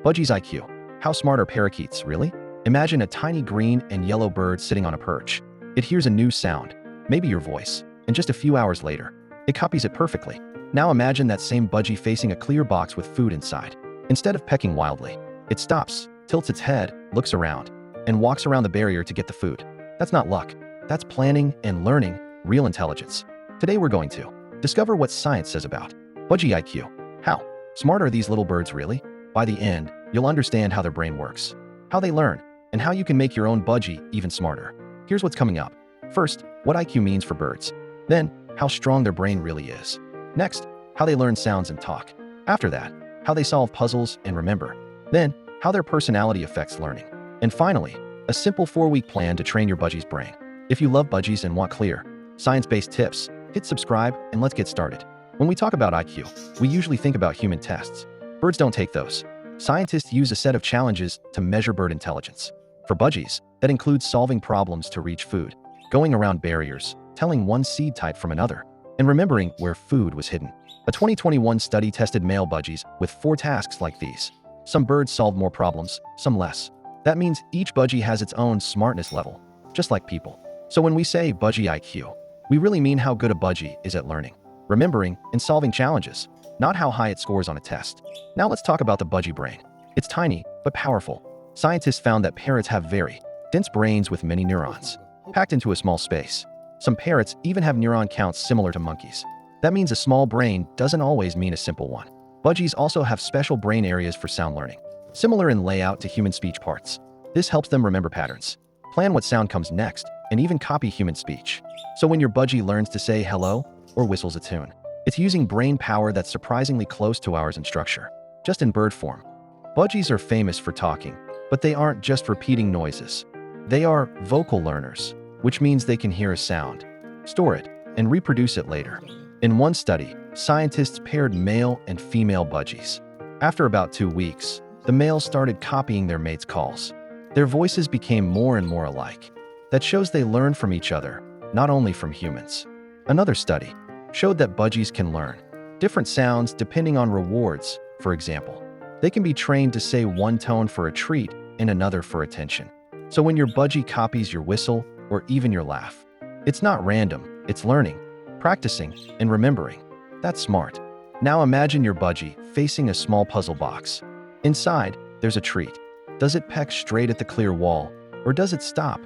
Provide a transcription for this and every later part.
Budgies IQ. How smart are parakeets, really? Imagine a tiny green and yellow bird sitting on a perch. It hears a new sound, maybe your voice, and just a few hours later, it copies it perfectly. Now imagine that same budgie facing a clear box with food inside. Instead of pecking wildly, it stops, tilts its head, looks around, and walks around the barrier to get the food. That's not luck. That's planning and learning, real intelligence. Today we're going to discover what science says about budgie IQ. How smart are these little birds really? By the end, you'll understand how their brain works, how they learn, and how you can make your own budgie even smarter. Here's what's coming up. First, what IQ means for birds. Then, how strong their brain really is. Next, how they learn sounds and talk. After that, how they solve puzzles and remember. Then, how their personality affects learning. And finally, a simple 4-week plan to train your budgie's brain. If you love budgies and want clear, science-based tips, hit subscribe and let's get started. When we talk about IQ, we usually think about human tests. Birds don't take those. Scientists use a set of challenges to measure bird intelligence. For budgies, that includes solving problems to reach food, going around barriers, telling one seed type from another, and remembering where food was hidden. A 2021 study tested male budgies with 4 tasks like these. Some birds solved more problems, some less. That means each budgie has its own smartness level, just like people. So when we say budgie IQ, we really mean how good a budgie is at learning, remembering, and solving challenges, not how high it scores on a test. Now let's talk about the budgie brain. It's tiny, but powerful. Scientists found that parrots have very dense brains with many neurons, packed into a small space. Some parrots even have neuron counts similar to monkeys. That means a small brain doesn't always mean a simple one. Budgies also have special brain areas for sound learning, similar in layout to human speech parts. This helps them remember patterns, plan what sound comes next, and even copy human speech. So when your budgie learns to say hello or whistles a tune, it's using brain power that's surprisingly close to ours in structure, just in bird form. Budgies are famous for talking, but they aren't just repeating noises. They are vocal learners, which means they can hear a sound, store it, and reproduce it later. In one study, scientists paired male and female budgies. After about 2 weeks, the males started copying their mates' calls. Their voices became more and more alike. That shows they learn from each other, not only from humans. Another study showed that budgies can learn different sounds depending on rewards. For example, they can be trained to say one tone for a treat and another for attention. So when your budgie copies your whistle or even your laugh, it's not random, it's learning, practicing, and remembering. That's smart. Now imagine your budgie facing a small puzzle box. Inside, there's a treat. Does it peck straight at the clear wall, or does it stop,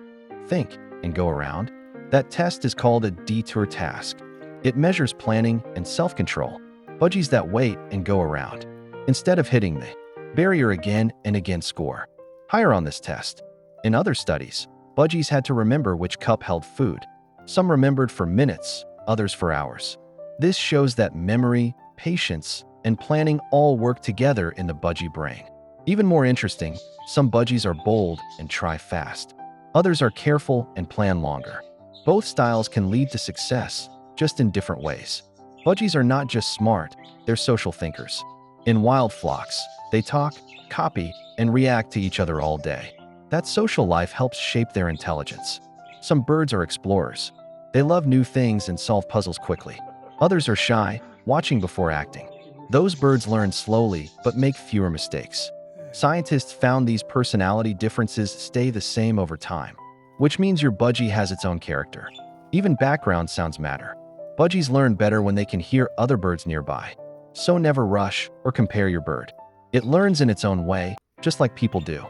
think, and go around? That test is called a detour task. It measures planning and self-control. Budgies that wait and go around, instead of hitting the barrier again and again, score higher on this test. In other studies, budgies had to remember which cup held food. Some remembered for minutes, others for hours. This shows that memory, patience, and planning all work together in the budgie brain. Even more interesting, some budgies are bold and try fast. Others are careful and plan longer. Both styles can lead to success, just in different ways. Budgies are not just smart, they're social thinkers. In wild flocks, they talk, copy, and react to each other all day. That social life helps shape their intelligence. Some birds are explorers. They love new things and solve puzzles quickly. Others are shy, watching before acting. Those birds learn slowly but make fewer mistakes. Scientists found these personality differences stay the same over time, which means your budgie has its own character. Even background sounds matter. Budgies learn better when they can hear other birds nearby. So never rush or compare your bird. It learns in its own way, just like people do.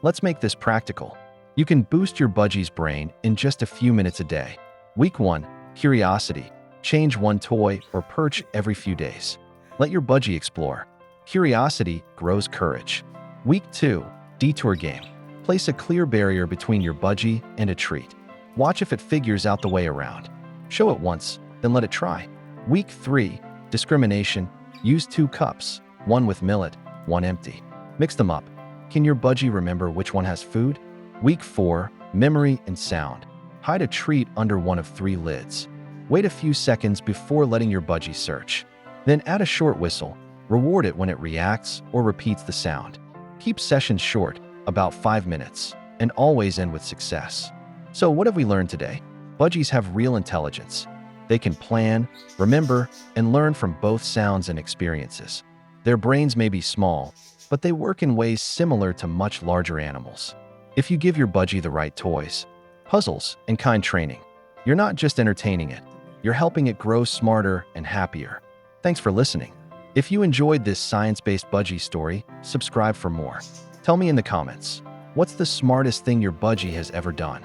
Let's make this practical. You can boost your budgie's brain in just a few minutes a day. Week 1, curiosity. Change one toy or perch every few days. Let your budgie explore. Curiosity grows courage. Week 2, detour game. Place a clear barrier between your budgie and a treat. Watch if it figures out the way around. Show it once, then let it try. Week 3, discrimination. Use 2 cups, one with millet, one empty. Mix them up. Can your budgie remember which one has food? Week 4, memory and sound. Hide a treat under one of 3 lids. Wait a few seconds before letting your budgie search. Then add a short whistle. Reward it when it reacts or repeats the sound. Keep sessions short, about 5 minutes, and always end with success. So what have we learned today? Budgies have real intelligence. They can plan, remember, and learn from both sounds and experiences. Their brains may be small, but they work in ways similar to much larger animals. If you give your budgie the right toys, puzzles, and kind training, you're not just entertaining it, you're helping it grow smarter and happier. Thanks for listening. If you enjoyed this science-based budgie story, subscribe for more. Tell me in the comments, what's the smartest thing your budgie has ever done?